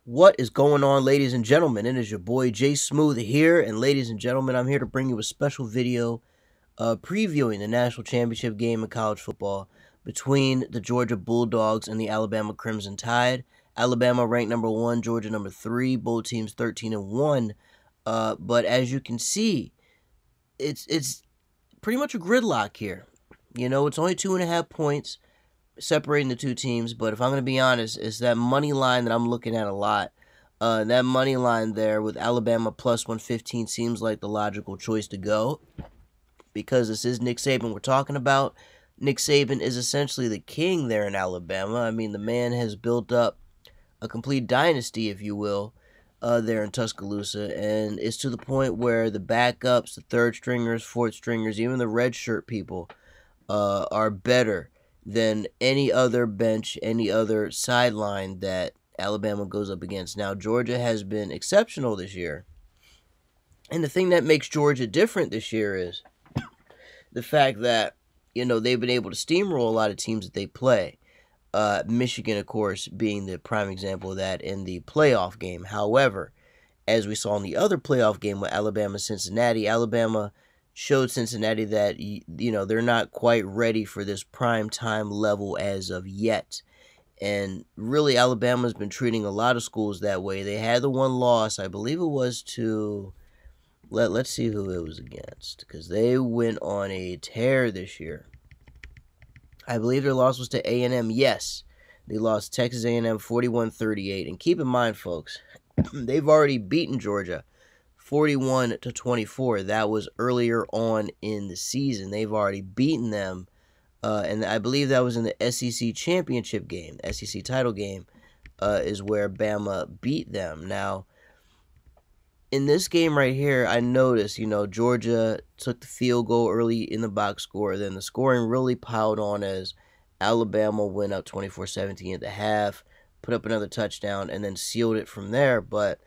What is going on, ladies and gentlemen? It is your boy Jay Smooth here, and ladies and gentlemen, I'm here to bring you a special video previewing the national championship game in college football between the Georgia Bulldogs and the Alabama Crimson Tide. Alabama ranked number 1, Georgia number 3, both teams 13-1. But as you can see, it's pretty much a gridlock here. You know, it's only 2.5 points separating the two teams, but if I'm going to be honest, it's that money line that I'm looking at a lot. That money line there with Alabama plus 115 seems like the logical choice to go because this is Nick Saban we're talking about. Nick Saban is essentially the king there in Alabama. I mean, the man has built up a complete dynasty, if you will, there in Tuscaloosa, and it's to the point where the backups, the third stringers, fourth stringers, even the red shirt people are better than any other bench, any other sideline that Alabama goes up against. Now, Georgia has been exceptional this year. And the thing that makes Georgia different this year is the fact that, you know, they've been able to steamroll a lot of teams that they play. Michigan, of course, being the prime example of that in the playoff game. However, as we saw in the other playoff game with Alabama-Cincinnati, Alabama showed Cincinnati that, you know, they're not quite ready for this prime time level as of yet. And really, Alabama's been treating a lot of schools that way. They had the one loss, I believe it was to, let's see who it was against, because they went on a tear this year. I believe their loss was to A&M. Yes, they lost Texas A&M 41-38. And keep in mind, folks, they've already beaten Georgia 41-24. That was earlier on in the season. They've already beaten them, and I believe that was in the SEC championship game, SEC title game, is where Bama beat them. Now, in this game right here, I noticed, you know, Georgia took the field goal early in the box score. Then the scoring really piled on as Alabama went up 24-17 at the half, put up another touchdown, and then sealed it from there. But,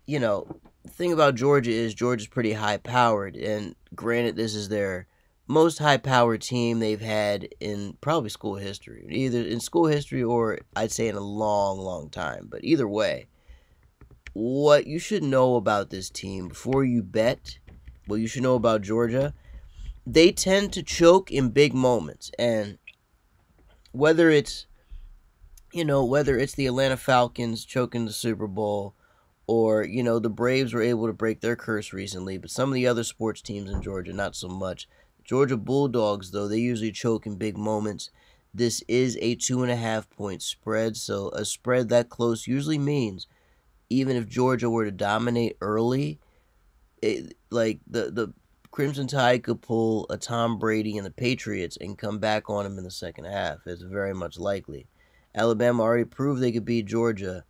you know, the thing about Georgia is Georgia's pretty high-powered, and granted, this is their most high-powered team they've had in probably school history, either in school history or I'd say in a long, long time. But either way, what you should know about this team before you bet, what you should know about Georgia, they tend to choke in big moments, and whether it's, you know, whether it's the Atlanta Falcons choking the Super Bowl, or, you know, the Braves were able to break their curse recently, but some of the other sports teams in Georgia, not so much. Georgia Bulldogs, though, they usually choke in big moments. This is a 2.5-point spread, so a spread that close usually means even if Georgia were to dominate early, like the Crimson Tide could pull a Tom Brady and the Patriots and come back on them in the second half. It's very much likely. Alabama already proved they could beat Georgia,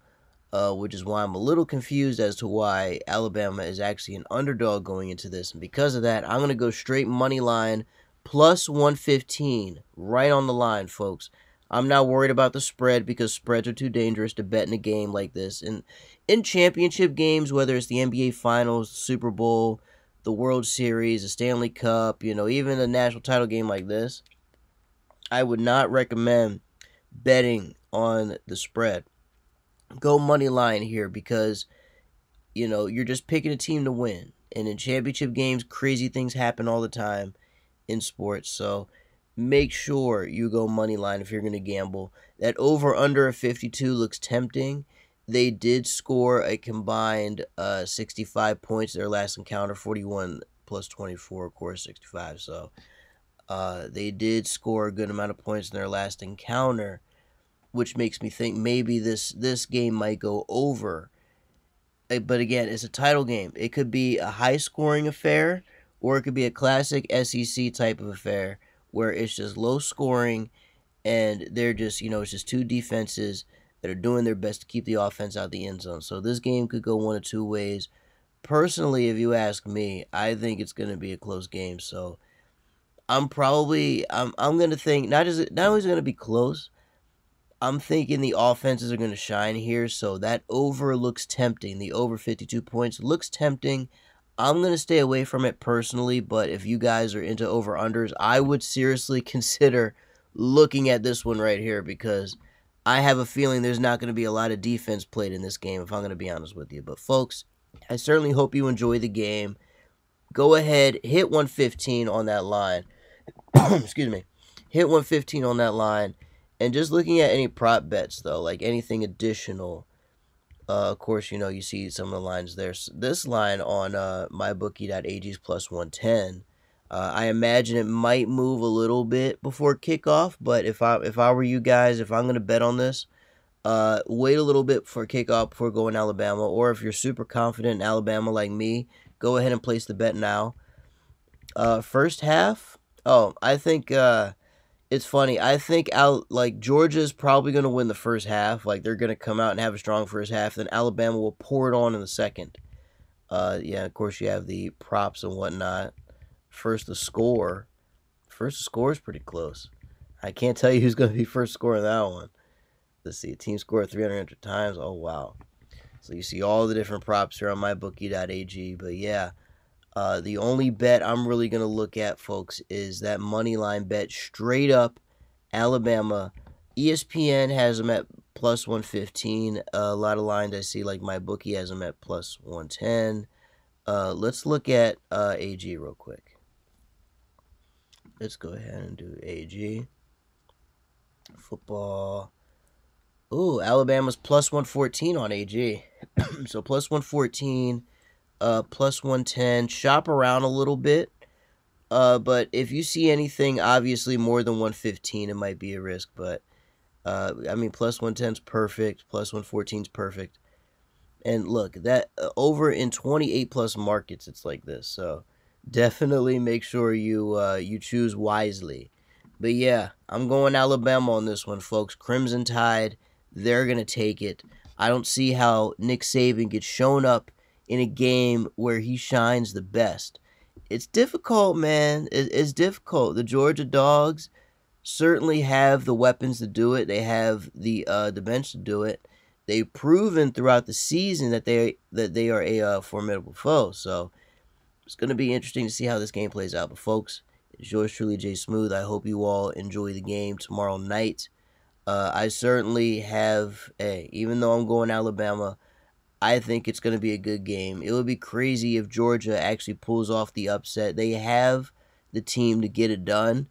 which is why I'm a little confused as to why Alabama is actually an underdog going into this. And because of that, I'm going to go straight money line plus 115 right on the line, folks. I'm not worried about the spread because spreads are too dangerous to bet in a game like this. And in championship games, whether it's the NBA Finals, the Super Bowl, the World Series, the Stanley Cup, you know, even a national title game like this, I would not recommend betting on the spread. Go money line here because, you know, you're just picking a team to win. And in championship games, crazy things happen all the time in sports. So make sure you go money line if you're going to gamble. That over-under of 52 looks tempting. They did score a combined 65 points their last encounter, 41 plus 24, of course, 65. So they did score a good amount of points in their last encounter, which makes me think maybe this game might go over. But again, it's a title game. It could be a high-scoring affair, or it could be a classic SEC type of affair where it's just low scoring and they're just, you know, it's just two defenses that are doing their best to keep the offense out the end zone. So this game could go one of two ways. Personally, if you ask me, I think it's going to be a close game. So I'm going to think not only is it going to be close, I'm thinking the offenses are going to shine here. So that over looks tempting. The over 52 points looks tempting. I'm going to stay away from it personally, but if you guys are into over-unders, I would seriously consider looking at this one right here because I have a feeling there's not going to be a lot of defense played in this game, if I'm going to be honest with you. But, folks, I certainly hope you enjoy the game. Go ahead, hit 115 on that line. Excuse me. Hit 115 on that line. And just looking at any prop bets, though, like anything additional, of course, you see some of the lines there. So this line on mybookie.ag is plus 110. I imagine it might move a little bit before kickoff, but if I were you guys, if I'm going to bet on this, wait a little bit for kickoff before going Alabama, or if you're super confident in Alabama like me, go ahead and place the bet now. First half, I think it's funny. I think Georgia's probably going to win the first half. Like, they're going to come out and have a strong first half, then Alabama will pour it on in the second. Yeah, of course you have the props and whatnot. First the score is pretty close. I can't tell you who's going to be first score in that one. Let's see, a team score 300 times. Oh, wow. So you see all the different props here on mybookie.ag. But yeah, the only bet I'm really going to look at, folks, is that money line bet straight up Alabama. ESPN has them at plus 115. A lot of lines I see, like MyBookie, has them at plus 110. Let's look at AG real quick. Let's go ahead and do AG. Football. Ooh, Alabama's plus 114 on AG. So plus 114, plus 110. Shop around a little bit. But if you see anything obviously more than 115, it might be a risk. But, I mean, plus 110 is perfect. Plus 114 is perfect. And look, that over in 28 plus markets, it's like this. So definitely make sure you choose wisely. But yeah, I'm going Alabama on this one, folks. Crimson Tide, they're going to take it. I don't see how Nick Saban gets shown up in a game where he shines the best. It's difficult, man. It's difficult. The Georgia Dogs certainly have the weapons to do it. They have the bench to do it. They've proven throughout the season that they are a formidable foe. So it's going to be interesting to see how this game plays out. But folks, it's yours truly, Jay Smooth. I hope you all enjoy the game tomorrow night. I certainly have, even though I'm going Alabama, I think it's going to be a good game. It would be crazy if Georgia actually pulls off the upset. They have the team to get it done,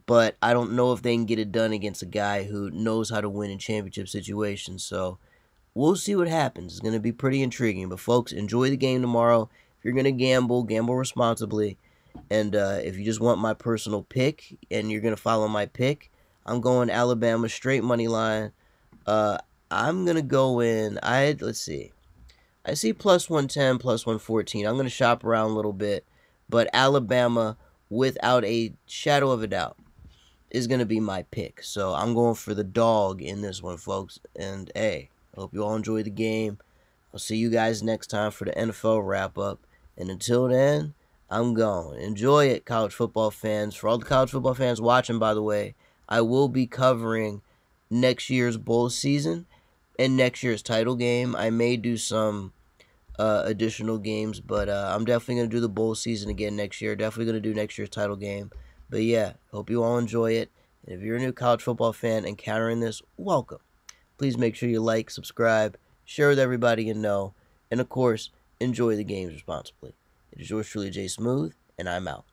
but I don't know if they can get it done against a guy who knows how to win in championship situations. So we'll see what happens. It's going to be pretty intriguing. But, folks, enjoy the game tomorrow. If you're going to gamble responsibly. And if you just want my personal pick and you're going to follow my pick, I'm going Alabama straight money line. I'm going to go in. Let's see. I see plus 110, plus 114. I'm going to shop around a little bit. But Alabama, without a shadow of a doubt, is going to be my pick. So I'm going for the dog in this one, folks. And, hey, I hope you all enjoy the game. I'll see you guys next time for the NFL wrap-up. And until then, I'm gone. Enjoy it, college football fans. For all the college football fans watching, by the way, I will be covering next year's bowl season and next year's title game. I may do some additional games, but I'm definitely going to do the bowl season again next year. Definitely going to do next year's title game. But yeah, hope you all enjoy it. And if you're a new college football fan encountering this, welcome. Please make sure you like, subscribe, share with everybody you know, and of course, enjoy the games responsibly. It is yours truly, Jay Smooth, and I'm out.